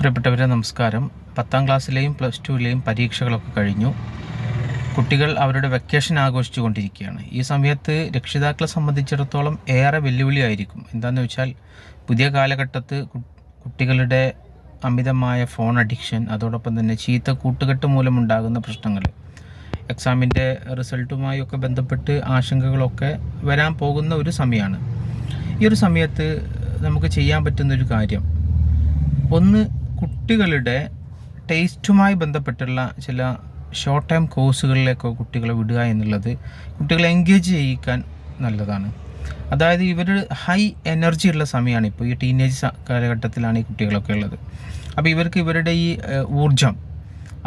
പ്രിയപ്പെട്ടവരെ നമസ്കാരം. 10ാം ക്ലാസ്സിലെയും പ്ലസ് ടുവിലെയും പരീക്ഷകളൊക്കെ കഴിഞ്ഞു. കുട്ടികൾ അവരുടെ വെക്കേഷൻ ആഘോഷിച്ചു കൊണ്ടിരിക്കുകയാണ്. ഈ സമയത്ത് രക്ഷിതാക്കളെ സംബന്ധിച്ചിടത്തോളം ഏറെ വെല്ലുവിളിയായിരിക്കും. എന്താണെന്ന് വെച്ചാൽ പുതിയ കാലഘട്ടത്ത് കുട്ടികളുടെ അമിതമായ ഫോൺ അഡിക്ഷൻ, അതോടൊപ്പം തന്നെ ചീത്ത കൂട്ടുകെട്ട് മൂലമുണ്ടാകുന്ന പ്രശ്നങ്ങൾ, എക്സാമിൻ്റെ റിസൾട്ടുമായൊക്കെ ബന്ധപ്പെട്ട് ആശങ്കകളൊക്കെ വരാൻ പോകുന്ന ഒരു സമയമാണ്. ഈ ഒരു സമയത്ത് നമുക്ക് ചെയ്യാൻ പറ്റുന്നൊരു കാര്യം, ഒന്ന് കുട്ടികളുടെ ടേസ്റ്റുമായി ബന്ധപ്പെട്ടുള്ള ചില ഷോർട്ട് ടൈം കോഴ്സുകളിലേക്കോ കുട്ടികളെ വിടുക എന്നുള്ളത് കുട്ടികളെ എൻഗേജ് ചെയ്യിക്കാൻ നല്ലതാണ്. അതായത് ഇവർ ഹൈ എനർജി ഉള്ള സമയമാണ് ഇപ്പോൾ, ഈ ടീനേജ് കാലഘട്ടത്തിലാണ് ഈ കുട്ടികളൊക്കെ ഉള്ളത്. അപ്പോൾ ഇവർക്ക് ഇവരുടെ ഈ ഊർജം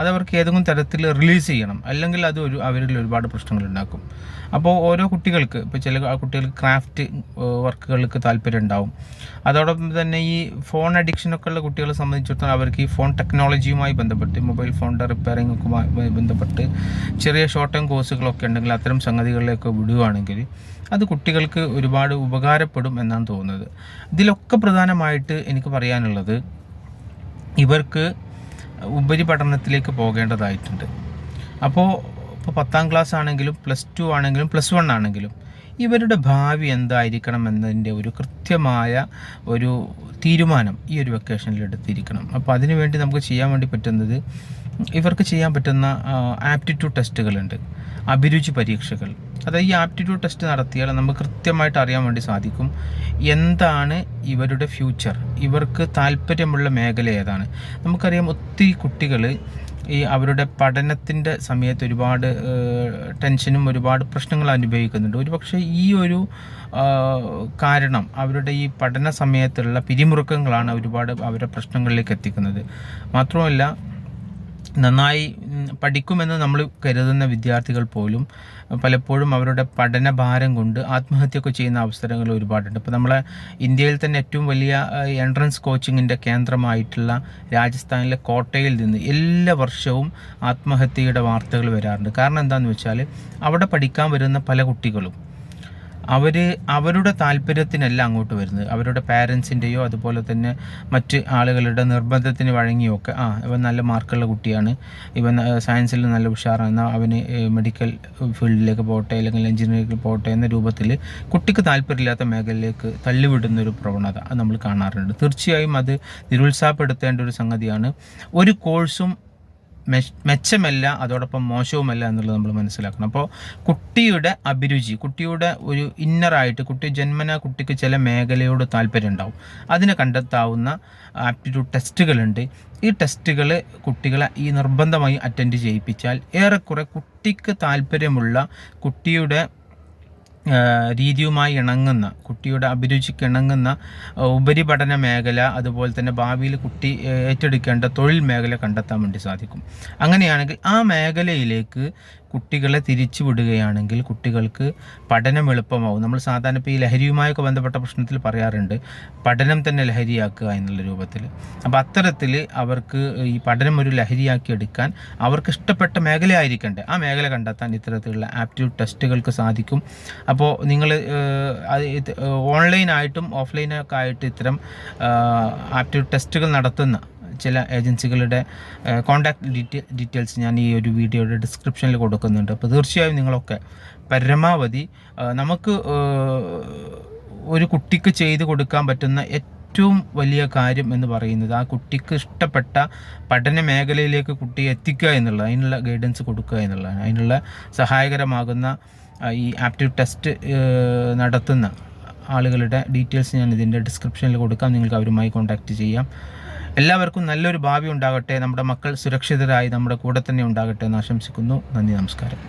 അതവർക്ക് ഏതെങ്കിലും തരത്തിൽ റിലീസ് ചെയ്യണം, അല്ലെങ്കിൽ അത് അവരിൽ ഒരുപാട് പ്രശ്നങ്ങൾ ഉണ്ടാക്കും. അപ്പോൾ ഓരോ കുട്ടികൾക്ക്, ഇപ്പോൾ ചില കുട്ടികൾക്ക് ക്രാഫ്റ്റ് വർക്കുകൾക്ക് താല്പര്യം ഉണ്ടാവും. അതോടൊപ്പം തന്നെ ഈ ഫോൺ അഡിക്ഷനൊക്കെ ഉള്ള കുട്ടികളെ സംബന്ധിച്ചിടത്തോളം അവർക്ക് ഈ ഫോൺ ടെക്നോളജിയുമായി ബന്ധപ്പെട്ട്, മൊബൈൽ ഫോണിൻ്റെ റിപ്പയറിങ്ങൊക്കെ ബന്ധപ്പെട്ട് ചെറിയ ഷോർട്ട് ടൈം കോഴ്സുകളൊക്കെ ഉണ്ടെങ്കിൽ അത്തരം സംഗതികളിലേക്ക് വിടുകയാണെങ്കിൽ അത് കുട്ടികൾക്ക് ഒരുപാട് ഉപകാരപ്പെടും എന്നാണ് തോന്നുന്നത്. ഇതിലൊക്കെ പ്രധാനമായിട്ട് എനിക്ക് പറയാനുള്ളത്, ഇവർക്ക് ഉപരിപഠനത്തിലേക്ക് പോകേണ്ടതായിട്ടുണ്ട്. ഇപ്പോൾ 10ാം ക്ലാസ് ആണെങ്കിലും പ്ലസ് 2 ആണെങ്കിലും പ്ലസ് 1 ആണെങ്കിലും ഇവരുടെ ഭാവി എന്തായിരിക്കണം എന്നതിൻ്റെ ഒരു കൃത്യമായ ഒരു തീരുമാനം ഈ ഒരു വെക്കേഷനിൽ എടുത്തിരിക്കണം. അപ്പോൾ അതിനുവേണ്ടി നമുക്ക് ചെയ്യാൻ വേണ്ടി പറ്റുന്നത്, ഇവർക്ക് ചെയ്യാൻ പറ്റുന്ന ആപ്റ്റിറ്റ്യൂഡ് ടെസ്റ്റുകളുണ്ട്, അഭിരുചി പരീക്ഷകൾ. അതായത് ഈ ആപ്റ്റിറ്റ്യൂഡ് ടെസ്റ്റ് നടത്തിയാൽ നമുക്ക് കൃത്യമായിട്ട് അറിയാൻ വേണ്ടി സാധിക്കും എന്താണ് ഇവരുടെ ഫ്യൂച്ചർ, ഇവർക്ക് താല്പര്യമുള്ള മേഖല ഏതാണ്. നമുക്കറിയാം ഒത്തിരി കുട്ടികൾ ഈ അവരുടെ പഠനത്തിൻ്റെ സമയത്ത് ഒരുപാട് ടെൻഷനും ഒരുപാട് പ്രശ്നങ്ങൾ അനുഭവിക്കുന്നുണ്ട്. ഒരുപക്ഷെ ഈ ഒരു കാരണം അവരുടെ ഈ പഠന സമയത്തുള്ള പിരിമുറുക്കങ്ങളാണ് ഒരുപാട് അവരുടെ പ്രശ്നങ്ങളിലേക്ക് എത്തിക്കുന്നത്. മാത്രമല്ല, നന്നായി പഠിക്കുമെന്ന് നമ്മൾ കരുതുന്ന വിദ്യാർത്ഥികൾ പോലും പലപ്പോഴും അവരുടെ പഠനഭാരം കൊണ്ട് ആത്മഹത്യയൊക്കെ ചെയ്യുന്ന അവസരങ്ങൾ ഒരുപാടുണ്ട്. ഇപ്പോൾ നമ്മളെ ഇന്ത്യയിൽ തന്നെ ഏറ്റവും വലിയ എൻട്രൻസ് കോച്ചിങ്ങിൻ്റെ കേന്ദ്രമായിട്ടുള്ള രാജസ്ഥാനിലെ കോട്ടയിൽ നിന്ന് എല്ലാ വർഷവും ആത്മഹത്യയുടെ വാർത്തകൾ വരാറുണ്ട്. കാരണം എന്താണെന്ന് വെച്ചാൽ അവിടെ പഠിക്കാൻ വരുന്ന പല കുട്ടികളും അവരുടെ താല്പര്യത്തിനല്ല അങ്ങോട്ട് വരുന്നത്, അവരുടെ പാരൻസിൻ്റെയോ അതുപോലെ തന്നെ മറ്റ് ആളുകളുടെ നിർബന്ധത്തിന് വഴങ്ങിയൊക്കെ ഇവൻ നല്ല മാർക്കുള്ള കുട്ടിയാണ്, ഇവൻ സയൻസിൽ നല്ല ഉഷാറാണ്, അവന് മെഡിക്കൽ ഫീൽഡിലേക്ക് പോട്ടെ അല്ലെങ്കിൽ എഞ്ചിനീയറിംഗ് പോട്ടെ എന്ന രൂപത്തിൽ കുട്ടിക്ക് താല്പര്യമില്ലാത്ത മേഖലയിലേക്ക് തള്ളിവിടുന്നൊരു പ്രവണത അത് നമ്മൾ കാണാറുണ്ട്. തീർച്ചയായും അത് നിരുത്സാഹപ്പെടുത്തേണ്ട ഒരു സംഗതിയാണ്. ഒരു കോഴ്സും മെച്ചമല്ല, അതോടൊപ്പം മോശവുമല്ല എന്നുള്ളത് നമ്മൾ മനസ്സിലാക്കണം. അപ്പോൾ കുട്ടിയുടെ അഭിരുചി, കുട്ടിയുടെ ഒരു ഇന്നറായിട്ട് കുട്ടിക്ക് ചില മേഖലയോട് താല്പര്യം ഉണ്ടാവും, അതിനെ കണ്ടെത്താവുന്ന ആപ്റ്റിറ്റ്യൂഡ് ടെസ്റ്റുകളുണ്ട്. ഈ ടെസ്റ്റുകൾ കുട്ടികളെ ഈ നിർബന്ധമായി അറ്റൻഡ് ചെയ്യിപ്പിച്ചാൽ ഏറെക്കുറെ കുട്ടിക്ക് താല്പര്യമുള്ള, കുട്ടിയുടെ രീതിയുമായി ഇണങ്ങുന്ന, കുട്ടിയുടെ അഭിരുചിക്ക് ഇണങ്ങുന്ന ഉപരിപഠന മേഖല, അതുപോലെ തന്നെ ഭാവിയിൽ കുട്ടി ഏറ്റെടുക്കേണ്ട തൊഴിൽ മേഖല കണ്ടെത്താൻ വേണ്ടി സാധിക്കും. അങ്ങനെയാണെങ്കിൽ ആ മേഖലയിലേക്ക് കുട്ടികളെ തിരിച്ചു വിടുകയാണെങ്കിൽ കുട്ടികൾക്ക് പഠനം എളുപ്പമാവും. നമ്മൾ സാധാരണ ഇപ്പോൾ ഈ ലഹരിയുമായൊക്കെ ബന്ധപ്പെട്ട പ്രശ്നത്തിൽ പറയാറുണ്ട്, പഠനം തന്നെ ലഹരിയാക്കുക എന്നുള്ള രൂപത്തിൽ. അപ്പോൾ അത്തരത്തിൽ അവർക്ക് ഈ പഠനം ഒരു ലഹരിയാക്കി എടുക്കാൻ അവർക്ക് ഇഷ്ടപ്പെട്ട മേഖല ആയിരിക്കണ്ടേ, ആ മേഖല കണ്ടെത്താൻ ഇത്തരത്തിലുള്ള ആപ്റ്റിറ്റ്യൂഡ് ടെസ്റ്റുകൾക്ക് സാധിക്കും. അപ്പോൾ നിങ്ങൾ ഓൺലൈനായിട്ടും ഓഫ്ലൈനൊക്കെ ആയിട്ട് ഇത്തരം ആപ്റ്റിറ്റ്യൂഡ് ടെസ്റ്റുകൾ നടത്തുന്ന ചില ഏജൻസികളുടെ കോൺടാക്ട് ഡീറ്റെയിൽസ് ഞാൻ ഈ ഒരു വീഡിയോയുടെ ഡിസ്ക്രിപ്ഷനിൽ കൊടുക്കുന്നുണ്ട്. അപ്പോൾ തീർച്ചയായും നിങ്ങളൊക്കെ പരമാവധി നമുക്ക് ഒരു കുട്ടിക്ക് ചെയ്ത് കൊടുക്കാൻ പറ്റുന്ന ഏറ്റവും വലിയ കാര്യം എന്ന് പറയുന്നത് ആ കുട്ടിക്ക് ഇഷ്ടപ്പെട്ട പഠന മേഖലയിലേക്ക് കുട്ടിയെ എത്തിക്കുക എന്നുള്ളത്, അതിനുള്ള ഗൈഡൻസ് കൊടുക്കുക എന്നുള്ളതാണ്. അതിനുള്ള സഹായകരമാകുന്ന ഈ ആപ്റ്റിറ്റ്യൂഡ് ടെസ്റ്റ് നടത്തുന്ന ആളുകളുടെ ഡീറ്റെയിൽസ് ഞാൻ ഇതിൻ്റെ ഡിസ്ക്രിപ്ഷനിൽ കൊടുക്കാം, നിങ്ങൾക്ക് അവരുമായി കോൺടാക്റ്റ് ചെയ്യാം. എല്ലാവർക്കും നല്ലൊരു ഭാവി ഉണ്ടാകട്ടെ, നമ്മുടെ മക്കൾ സുരക്ഷിതരായി നമ്മുടെ കൂടെ തന്നെ ഉണ്ടാകട്ടെ എന്ന് ആശംസിക്കുന്നു. നന്ദി, നമസ്കാരം.